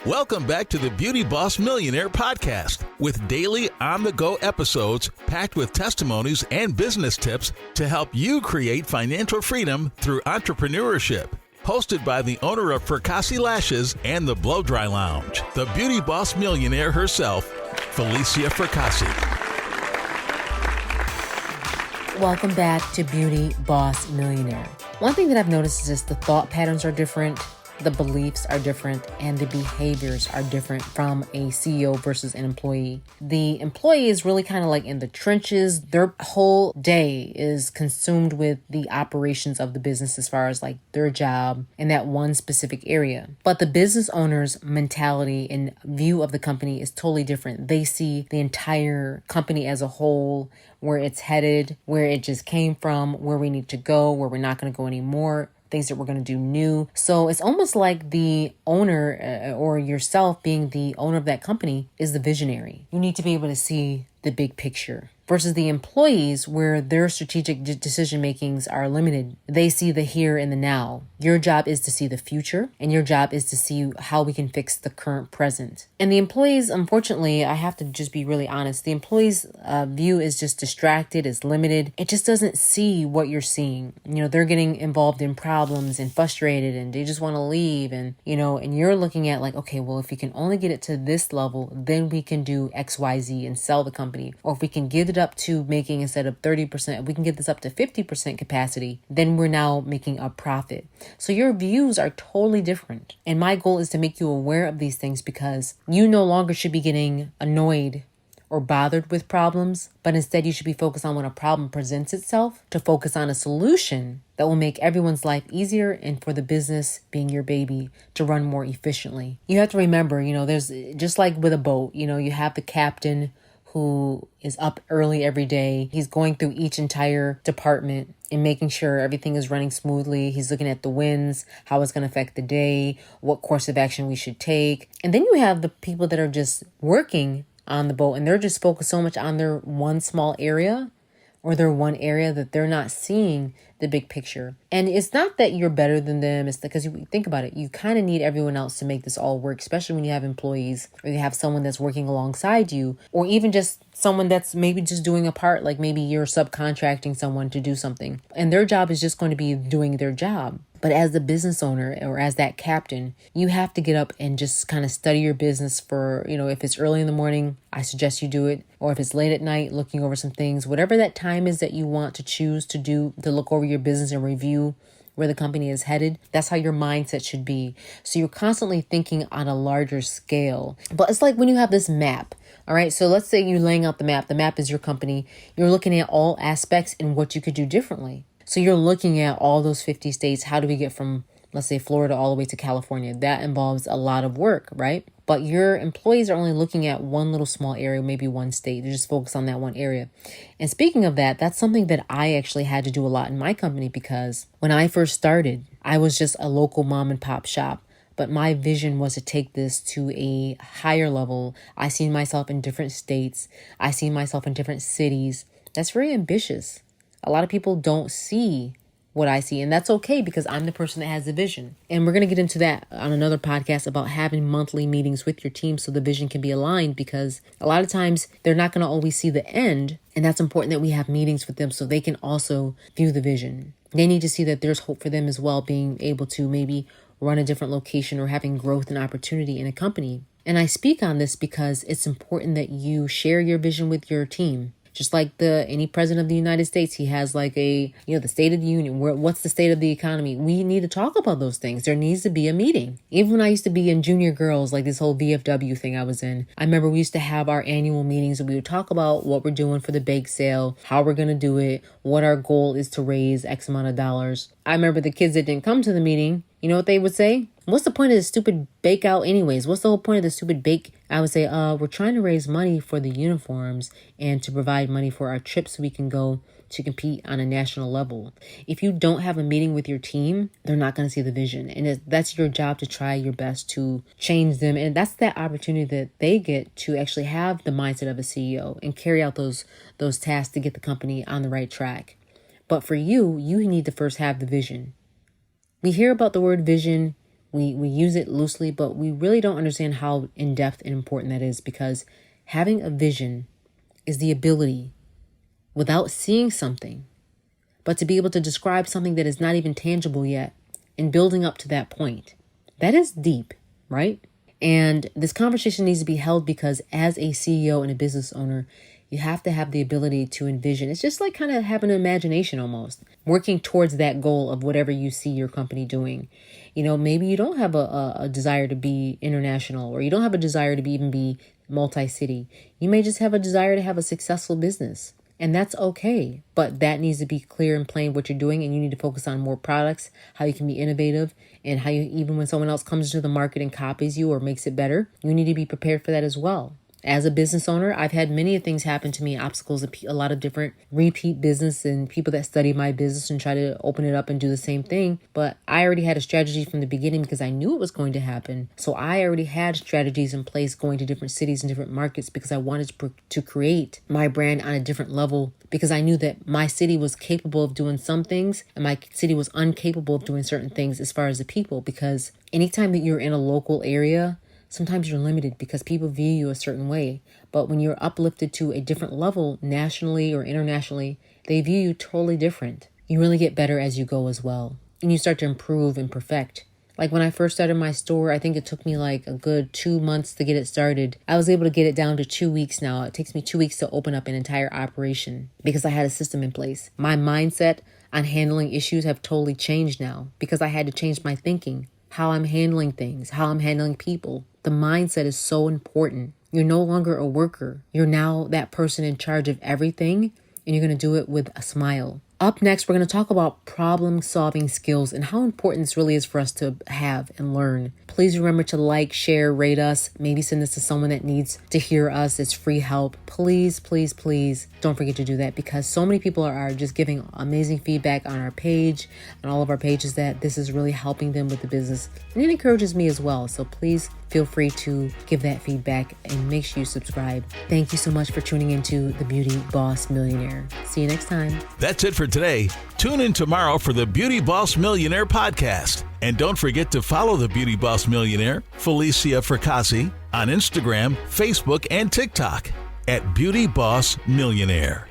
Welcome back to the Beauty Boss Millionaire Podcast with daily on-the-go episodes packed with testimonies and business tips to help you create financial freedom through entrepreneurship. Hosted by the owner of Fracassi Lashes and the Blow Dry Lounge, the Beauty Boss Millionaire herself, Felicia Fracassi. Welcome back to Beauty Boss Millionaire. One thing that I've noticed is the thought patterns are different. The beliefs are different and the behaviors are different from a CEO versus an employee. The employee is really kind of like in the trenches. Their whole day is consumed with the operations of the business as far as like their job in that one specific area. But the business owner's mentality and view of the company is totally different. They see the entire company as a whole, where it's headed, where it just came from, where we need to go, where we're not going to go anymore, things that we're going to do new. So it's almost like the owner or yourself being the owner of that company is the visionary. You need to be able to see the big picture versus the employees where their strategic decision makings are limited. They see the here and the now. Your job is to see the future and your job is to see how we can fix the current present. And the employees, unfortunately, I have to just be really honest, the employees' view is just distracted, is limited. It just doesn't see what you're seeing. You know, they're getting involved in problems and frustrated and they just want to leave. And, you know, and you're looking at like, okay, well, if we can only get it to this level, then we can do X, Y, Z and sell the company. Or if we can get it up to making, instead of 30%, if we can get this up to 50% capacity, then we're now making a profit. So your views are totally different. And my goal is to make you aware of these things because you no longer should be getting annoyed or bothered with problems, but instead you should be focused on when a problem presents itself to focus on a solution that will make everyone's life easier and for the business, being your baby, to run more efficiently. You have to remember, you know, there's just like with a boat, you know, you have the captain who is up early every day. He's going through each entire department and making sure everything is running smoothly. He's looking at the winds, how it's going to affect the day, what course of action we should take. And then you have the people that are just working on the boat and they're just focused so much on their one small area or their one area that they're not seeing the big picture. And it's not that you're better than them. It's because you think about it. You kind of need everyone else to make this all work, especially when you have employees or you have someone that's working alongside you, or even just someone that's maybe just doing a part, like maybe you're subcontracting someone to do something and their job is just going to be doing their job. But as the business owner or as that captain, you have to get up and just kind of study your business for, you know, if it's early in the morning, I suggest you do it. Or if it's late at night, looking over some things, whatever that time is that you want to choose to do, to look over your business and review where the company is headed. That's how your mindset should be. So you're constantly thinking on a larger scale. But it's like when you have this map. All right. So let's say you're laying out the map. The map is your company. You're looking at all aspects and what you could do differently. So you're looking at all those 50 states. How do we get from, let's say, Florida all the way to California? That involves a lot of work, right? But your employees are only looking at one little small area, maybe one state. They're just focused on that one area. And speaking of that, that's something that I actually had to do a lot in my company because when I first started, I was just a local mom and pop shop. But my vision was to take this to a higher level. I see myself in different states. I see myself in different cities. That's very ambitious. A lot of people don't see what I see, and that's okay because I'm the person that has the vision. And we're going to get into that on another podcast about having monthly meetings with your team so the vision can be aligned, because a lot of times they're not going to always see the end, and that's important that we have meetings with them so they can also view the vision. They need to see that there's hope for them as well, being able to maybe run a different location or having growth and opportunity in a company. And I speak on this because it's important that you share your vision with your team. Just like any president of the United States, he has like the State of the Union. What's the state of the economy? We need to talk about those things. There needs to be a meeting. Even when I used to be in junior girls, like this whole VFW thing I was in, I remember we used to have our annual meetings and we would talk about what we're doing for the bake sale, how we're going to do it, what our goal is to raise X amount of dollars. I remember the kids that didn't come to the meeting, you know what they would say? What's the point of the stupid bake out anyways? What's the whole point of the stupid bake? I would say, we're trying to raise money for the uniforms and to provide money for our trips so we can go to compete on a national level. If you don't have a meeting with your team, they're not going to see the vision. And that's your job to try your best to change them. And that's that opportunity that they get to actually have the mindset of a CEO and carry out those tasks to get the company on the right track. But for you need to first have the vision. We hear about the word vision We use it loosely, but we really don't understand how in-depth and important that is, because having a vision is the ability, without seeing something, but to be able to describe something that is not even tangible yet and building up to that point. That is deep, right? And this conversation needs to be held because as a CEO and a business owner, you have to have the ability to envision. It's just like kind of having an imagination almost, working towards that goal of whatever you see your company doing. You know, maybe you don't have a desire to be international, or you don't have a desire to even be multi-city. You may just have a desire to have a successful business. And that's okay. But that needs to be clear and plain what you're doing. And you need to focus on more products, how you can be innovative, and how you, even when someone else comes into the market and copies you or makes it better, you need to be prepared for that as well. As a business owner, I've had many things happen to me, obstacles, a lot of different repeat business and people that study my business and try to open it up and do the same thing. But I already had a strategy from the beginning because I knew it was going to happen. So I already had strategies in place going to different cities and different markets because I wanted to create my brand on a different level, because I knew that my city was capable of doing some things and my city was incapable of doing certain things as far as the people. Because anytime that you're in a local area, sometimes you're limited because people view you a certain way. But when you're uplifted to a different level, nationally or internationally, they view you totally different. You really get better as you go as well. And you start to improve and perfect. Like when I first started my store, I think it took me like a good 2 months to get it started. I was able to get it down to 2 weeks now. It takes me 2 weeks to open up an entire operation because I had a system in place. My mindset on handling issues have totally changed now because I had to change my thinking, how I'm handling things, how I'm handling people. The mindset is so important. You're no longer a worker. You're now that person in charge of everything, and you're going to do it with a smile. Up next, we're going to talk about problem-solving skills and how important this really is for us to have and learn. Please remember to like, share, rate us. Maybe send this to someone that needs to hear us. It's free help. Please, please, please don't forget to do that, because so many people are just giving amazing feedback on our page, on all of our pages, that this is really helping them with the business. And it encourages me as well. So please feel free to give that feedback and make sure you subscribe. Thank you so much for tuning into The Beauty Boss Millionaire. See you next time. That's it for today. Tune in tomorrow for the Beauty Boss Millionaire podcast. And don't forget to follow the Beauty Boss Millionaire, Felicia Fracassi, on Instagram, Facebook, and TikTok at Beauty Boss Millionaire.